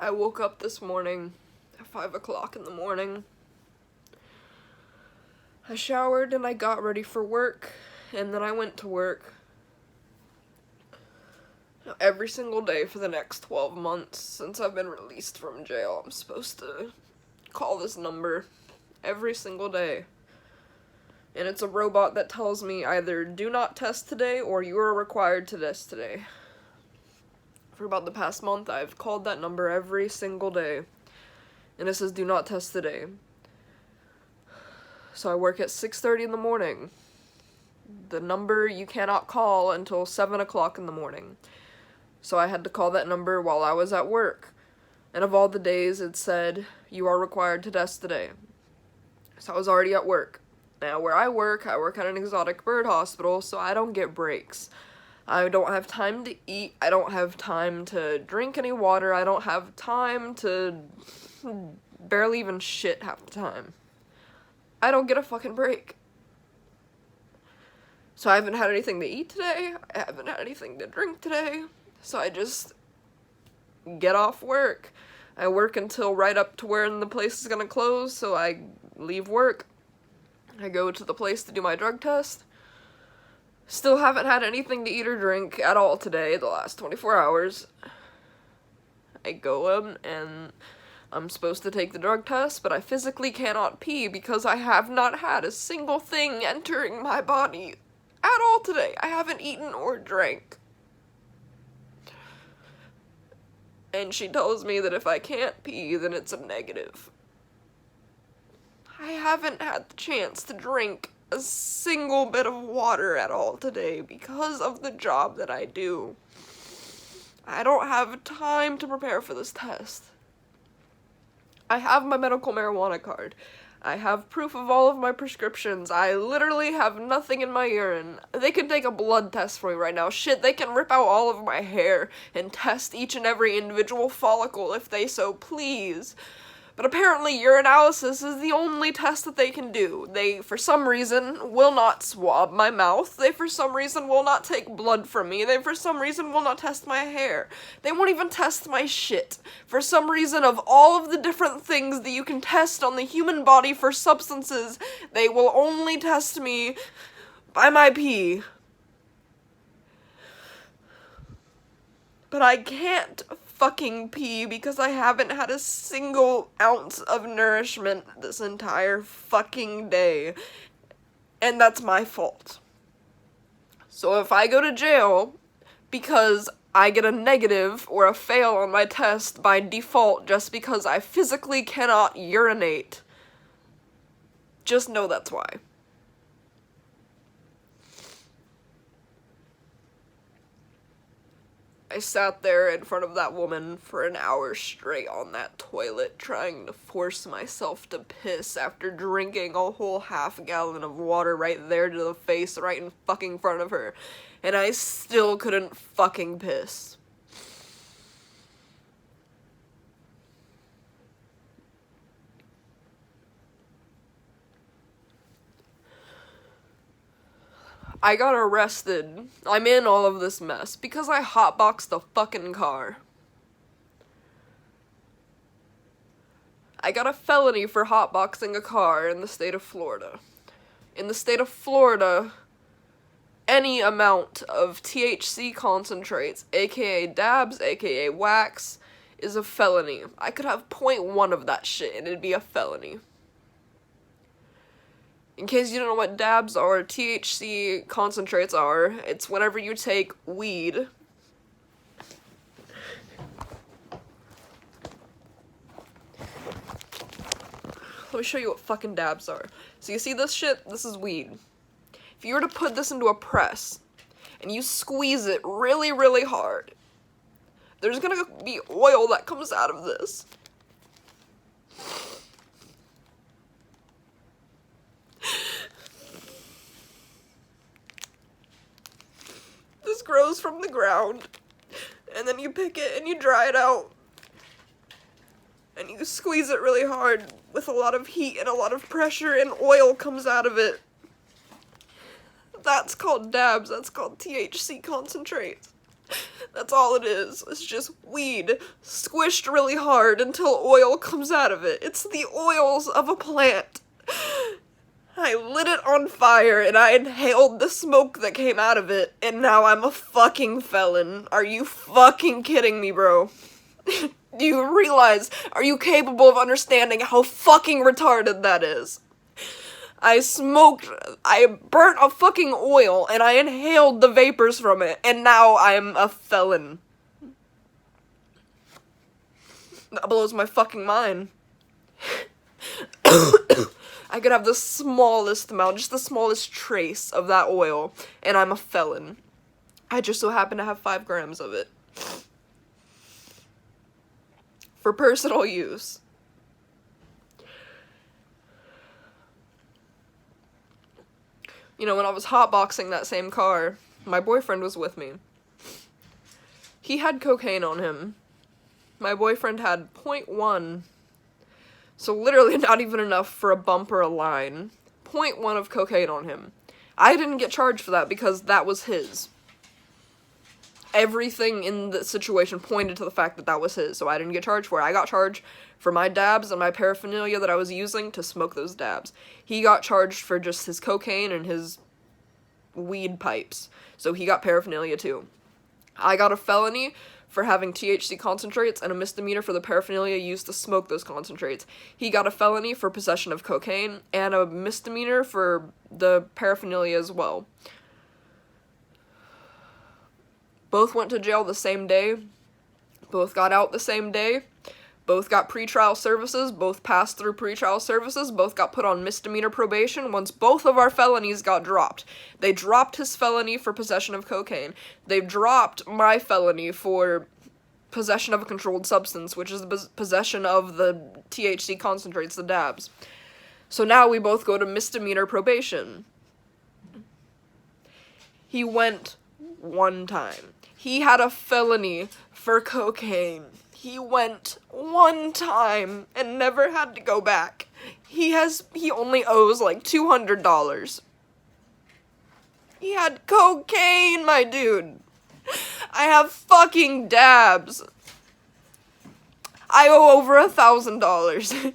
I woke up this morning at 5 o'clock in the morning. I showered and I got ready for work, and then I went to work. Every single day for the next 12 months since I've been released from jail, I'm supposed to call this number every single day. And it's a robot that tells me either do not test today or you are required to test today. For about the past month, I've called that number every single day. And it says do not test today. So I work at 6:30 in the morning. The number you cannot call until 7 o'clock in the morning. So I had to call that number while I was at work. And of all the days, it said, you are required to test today. So I was already at work. Now, where I work at an exotic bird hospital, so I don't get breaks. I don't have time to eat. I don't have time to drink any water. I don't have time to barely even shit half the time. I don't get a fucking break. So I haven't had anything to eat today. I haven't had anything to drink today. So I just get off work. I work until right up to when the place is gonna close, so I leave work. I go to the place to do my drug test. Still haven't had anything to eat or drink at all today, the last 24 hours. I go in and I'm supposed to take the drug test, but I physically cannot pee because I have not had a single thing entering my body at all today. I haven't eaten or drank. And she tells me that if I can't pee, then it's a negative. I haven't had the chance to drink a single bit of water at all today because of the job that I do. I don't have time to prepare for this test. I have my medical marijuana card. I have proof of all of my prescriptions. I literally have nothing in my urine. They can take a blood test for me right now. Shit, they can rip out all of my hair and test each and every individual follicle if they so please. But apparently urinalysis is the only test that they can do. They, for some reason, will not swab my mouth. They, for some reason, will not take blood from me. They, for some reason, will not test my hair. They won't even test my shit. For some reason, of all of the different things that you can test on the human body for substances, they will only test me by my pee. But I can't fucking pee because I haven't had a single ounce of nourishment this entire fucking day. And that's my fault. So if I go to jail because I get a negative or a fail on my test by default just because I physically cannot urinate, just know that's why. I sat there in front of that woman for an hour straight on that toilet trying to force myself to piss after drinking a whole half gallon of water right there to the face right in fucking front of her. And I still couldn't fucking piss. I got arrested. I'm in all of this mess because I hotboxed the fucking car. I got a felony for hotboxing a car in the state of Florida. In the state of Florida, any amount of THC concentrates, aka dabs, aka wax, is a felony. I could have 0.1 of that shit and it'd be a felony. In case you don't know what dabs or THC concentrates are, it's whenever you take weed. Let me show you what fucking dabs are. So you see this shit? This is weed. If you were to put this into a press, and you squeeze it really, really hard, there's gonna be oil that comes out of this. This grows from the ground, and then you pick it and you dry it out, and you squeeze it really hard with a lot of heat and a lot of pressure, and oil comes out of it. That's called dabs. That's called THC concentrates. That's all it is. It's just weed squished really hard until oil comes out of it. It's the oils of a plant. I lit it on fire and I inhaled the smoke that came out of it, and now I'm a fucking felon. Are you fucking kidding me, bro? Do you realize, are you capable of understanding how fucking retarded that is? I burnt a fucking oil, and I inhaled the vapors from it, and now I'm a felon. That blows my fucking mind. I could have the smallest amount, just the smallest trace of that oil, and I'm a felon. I just so happen to have 5 grams of it. For personal use. You know, when I was hotboxing that same car, my boyfriend was with me. He had cocaine on him. My boyfriend had 0.1. So literally not even enough for a bump or a line. 0.1 of cocaine on him. I didn't get charged for that because that was his. Everything in the situation pointed to the fact that that was his, so I didn't get charged for it. I got charged for my dabs and my paraphernalia that I was using to smoke those dabs. He got charged for just his cocaine and his weed pipes, so he got paraphernalia too. I got a felony for having THC concentrates and a misdemeanor for the paraphernalia used to smoke those concentrates. He got a felony for possession of cocaine and a misdemeanor for the paraphernalia as well. Both went to jail the same day. Both got out the same day. Both got pretrial services. Both passed through pretrial services. Both got put on misdemeanor probation once both of our felonies got dropped. They dropped his felony for possession of cocaine. They dropped my felony for possession of a controlled substance, which is the possession of the THC concentrates, the dabs. So now we both go to misdemeanor probation. He went 1 time. He had a felony for cocaine. He went 1 time and never had to go back. He only owes like $200. He had cocaine, my dude. I have fucking dabs. I owe over $1,000.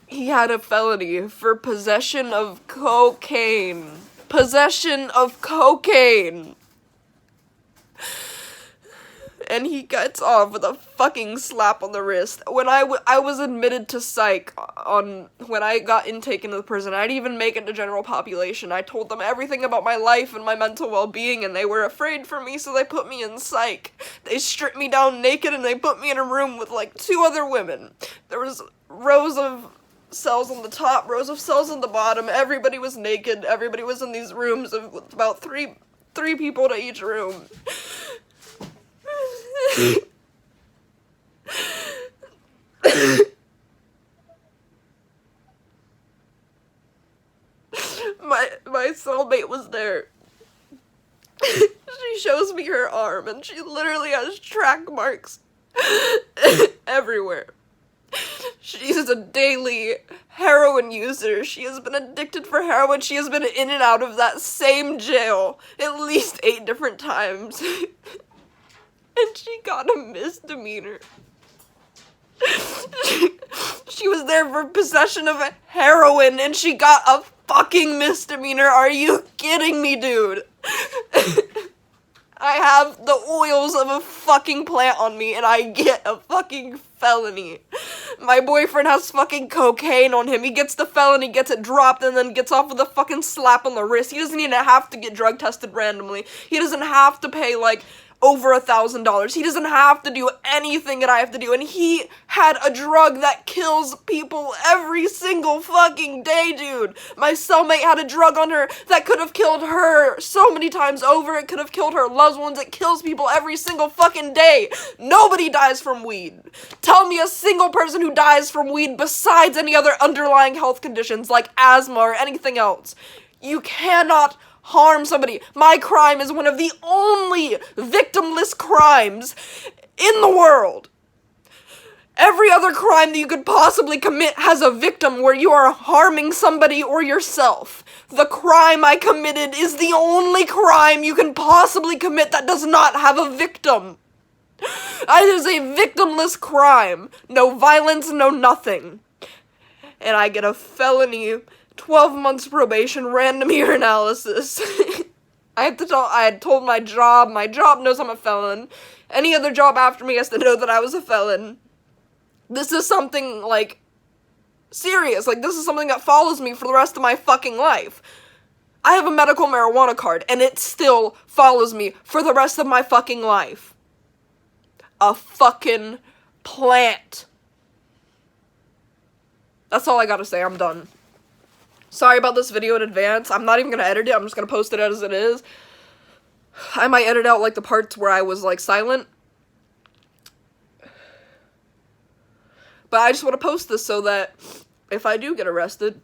He had a felony for possession of cocaine. Possession of cocaine. And he gets off with a fucking slap on the wrist. When I was admitted to psych when I got intake into the prison, I didn't even make it to general population. I told them everything about my life and my mental well-being, and they were afraid for me, so they put me in psych. They stripped me down naked, and they put me in a room with like 2 other women. There was rows of cells on the top, rows of cells on the bottom. Everybody was naked. Everybody was in these rooms with about three people to each room. My cellmate was there. She shows me her arm, and she literally has track marks everywhere. She's a daily heroin user. She has been addicted for heroin. She has been in and out of that same jail at least 8 different times. And she got a misdemeanor. She was there for possession of heroin, and she got a fucking misdemeanor. Are you kidding me, dude? I have the oils of a fucking plant on me, and I get a fucking felony. My boyfriend has fucking cocaine on him. He gets the felony, gets it dropped, and then gets off with a fucking slap on the wrist. He doesn't even have to get drug tested randomly. He doesn't have to pay, like, over $1,000. He doesn't have to do anything that I have to do, and he had a drug that kills people every single fucking day, dude. My cellmate had a drug on her that could have killed her so many times over. It could have killed her loved ones. It kills people every single fucking day. Nobody dies from weed. Tell me a single person who dies from weed besides any other underlying health conditions like asthma or anything else. You cannot harm somebody. My crime is one of the only victimless crimes in the world. Every other crime that you could possibly commit has a victim where you are harming somebody or yourself. The crime I committed is the only crime you can possibly commit that does not have a victim. It is a victimless crime. No violence, no nothing. And I get a felony, 12 months probation, random urinalysis. I had told my job knows I'm a felon. Any other job after me has to know that I was a felon. This is something, like, serious. Like, this is something that follows me for the rest of my fucking life. I have a medical marijuana card, and it still follows me for the rest of my fucking life. A fucking plant. That's all I gotta say. I'm done. Sorry about this video in advance. I'm not even gonna edit it. I'm just gonna post it as it is. I might edit out, like, the parts where I was, like, silent. But I just want to post this so that if I do get arrested,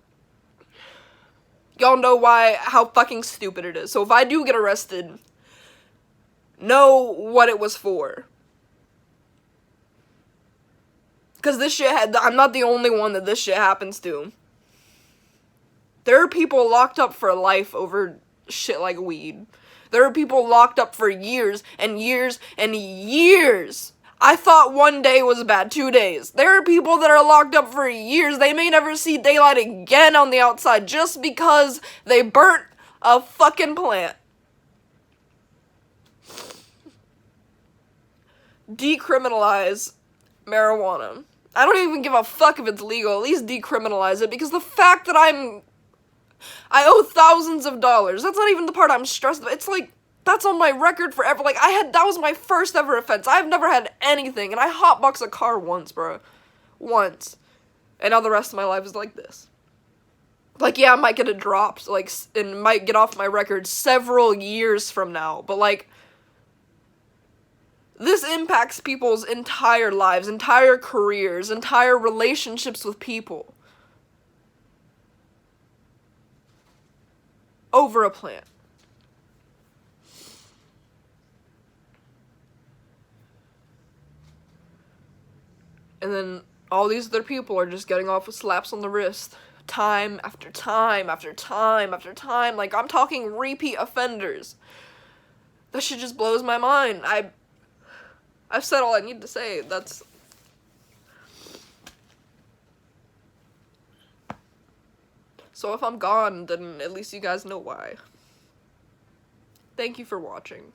y'all know how fucking stupid it is. So if I do get arrested, know what it was for. Because this shit, I'm not the only one that this shit happens to. There are people locked up for life over shit like weed. There are people locked up for years and years and years. I thought one day was bad, 2 days. There are people that are locked up for years. They may never see daylight again on the outside just because they burnt a fucking plant. Decriminalize marijuana. I don't even give a fuck if it's legal. At least decriminalize it, because the fact that I owe thousands of dollars, that's not even the part I'm stressed about. It's like, that's on my record forever. Like, that was my first ever offense. I've never had anything, and I hotboxed a car once, bro. Once. And now the rest of my life is like this. Like, yeah, I might get it dropped, like, and might get off my record several years from now, but, like, this impacts people's entire lives, entire careers, entire relationships with people. Over a plant. And then all these other people are just getting off with slaps on the wrist. Time after time after time after time. Like, I'm talking repeat offenders. That shit just blows my mind. I've said all I need to say. So if I'm gone, then at least you guys know why. Thank you for watching.